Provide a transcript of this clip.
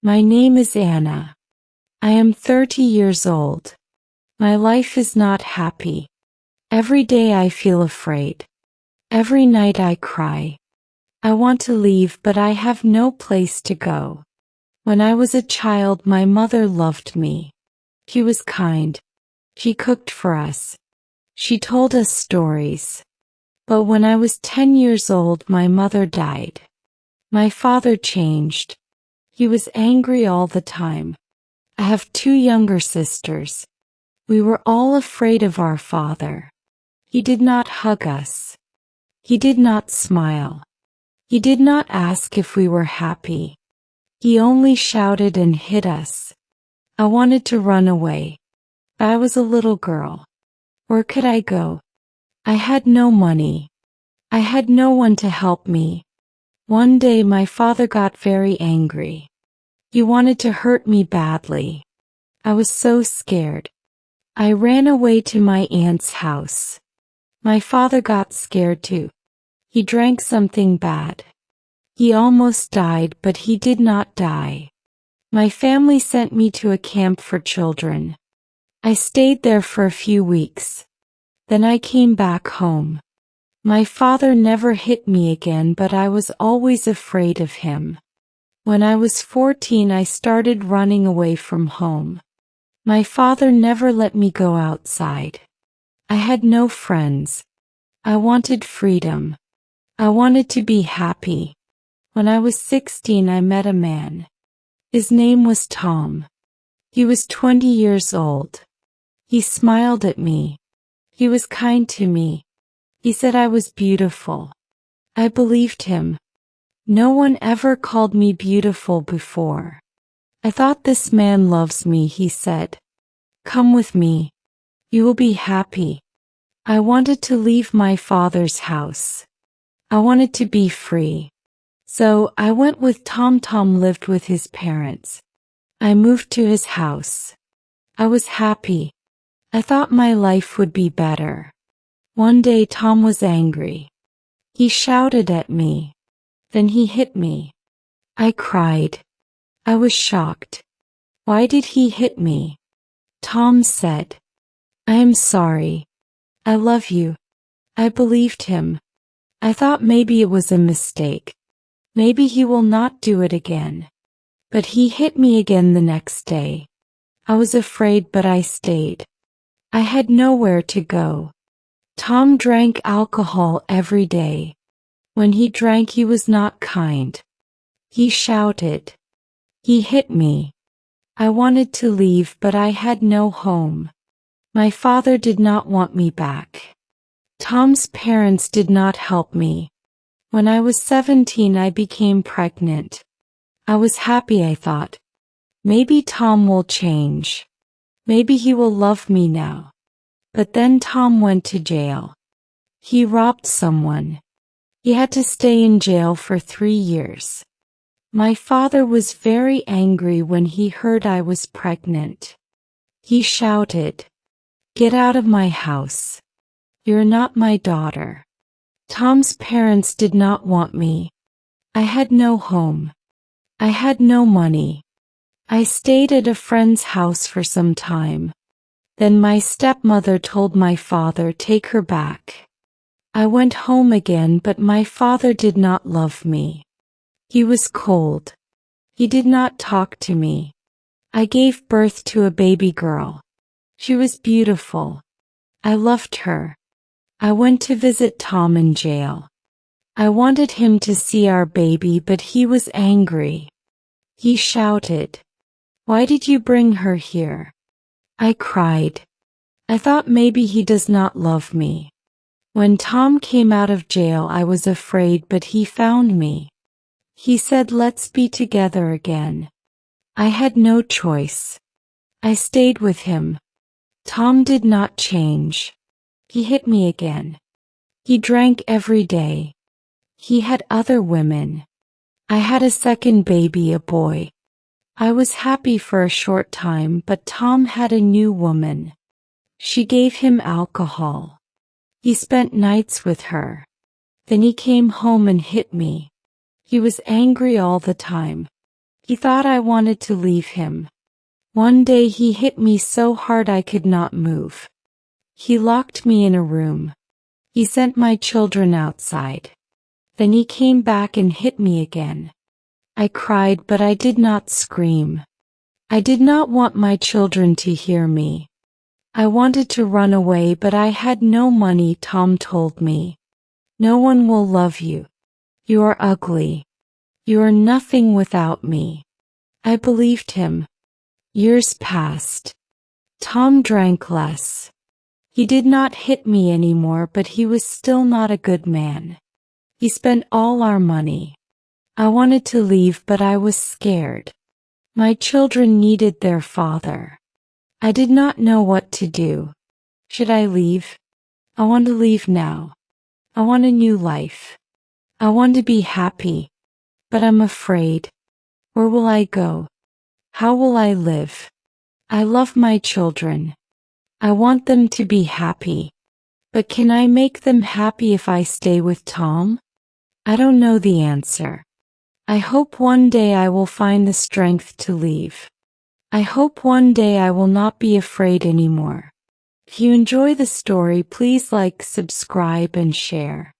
My name is Anna. I am 30 years old. My life is not happy. Every day I feel afraid. Every night I cry. I want to leave, but I have no place to go. When I was a child, my mother loved me. She was kind. She cooked for us. She told us stories. But when I was 10 years old, my mother died. My father changed. He was angry all the time. I have 2 younger sisters. We were all afraid of our father. He did not hug us. He did not smile. He did not ask if we were happy. He only shouted and hit us. I wanted to run away. I was a little girl. Where could I go? I had no money. I had no one to help me. One day my father got very angry. He wanted to hurt me badly. I was so scared. I ran away to my aunt's house. My father got scared too. He drank something bad. He almost died, but he did not die. My family sent me to a camp for children. I stayed there for a few weeks. Then I came back home. My father never hit me again, but I was always afraid of him. When I was 14, I started running away from home. My father never let me go outside. I had no friends. I wanted freedom. I wanted to be happy. When I was 16, I met a man. His name was Tom. He was 20 years old. He smiled at me. He was kind to me. He said I was beautiful. I believed him. No one ever called me beautiful before. I thought, this man loves me, he said. Come with me. You will be happy. I wanted to leave my father's house. I wanted to be free. So I went with Tom. Tom lived with his parents. I moved to his house. I was happy. I thought my life would be better. One day Tom was angry. He shouted at me. Then he hit me. I cried. I was shocked. Why did he hit me? Tom said, I am sorry. I love you. I believed him. I thought maybe it was a mistake. Maybe he will not do it again. But he hit me again the next day. I was afraid, but I stayed. I had nowhere to go. Tom drank alcohol every day. When he drank, he was not kind. He shouted. He hit me. I wanted to leave, but I had no home. My father did not want me back. Tom's parents did not help me. When I was 17, I became pregnant. I was happy, I thought. Maybe Tom will change. Maybe he will love me now. But then Tom went to jail. He robbed someone. He had to stay in jail for 3 years. My father was very angry when he heard I was pregnant. He shouted, Get out of my house. You're not my daughter. Tom's parents did not want me. I had no home. I had no money. I stayed at a friend's house for some time. Then my stepmother told my father, Take her back. I went home again, but my father did not love me. He was cold. He did not talk to me. I gave birth to a baby girl. She was beautiful. I loved her. I went to visit Tom in jail. I wanted him to see our baby, but he was angry. He shouted, Why did you bring her here? I cried. I thought maybe he does not love me. When Tom came out of jail, I was afraid, but he found me. He said, Let's be together again. I had no choice. I stayed with him. Tom did not change. He hit me again. He drank every day. He had other women. I had a second baby, a boy. I was happy for a short time, but Tom had a new woman. She gave him alcohol. He spent nights with her. Then he came home and hit me. He was angry all the time. He thought I wanted to leave him. One day he hit me so hard I could not move. He locked me in a room. He sent my children outside. Then he came back and hit me again. I cried, but I did not scream. I did not want my children to hear me. I wanted to run away, but I had no money. Tom told me, "No one will love you. You are ugly. You are nothing without me." I believed him. Years passed. Tom drank less. He did not hit me anymore, but he was still not a good man. He spent all our money. I wanted to leave, but I was scared. My children needed their father. I did not know what to do. Should I leave? I want to leave now. I want a new life. I want to be happy. But I'm afraid. Where will I go? How will I live? I love my children. I want them to be happy. But can I make them happy if I stay with Tom? I don't know the answer. I hope one day I will find the strength to leave. I hope one day I will not be afraid anymore. If you enjoy the story, please like, subscribe, and share.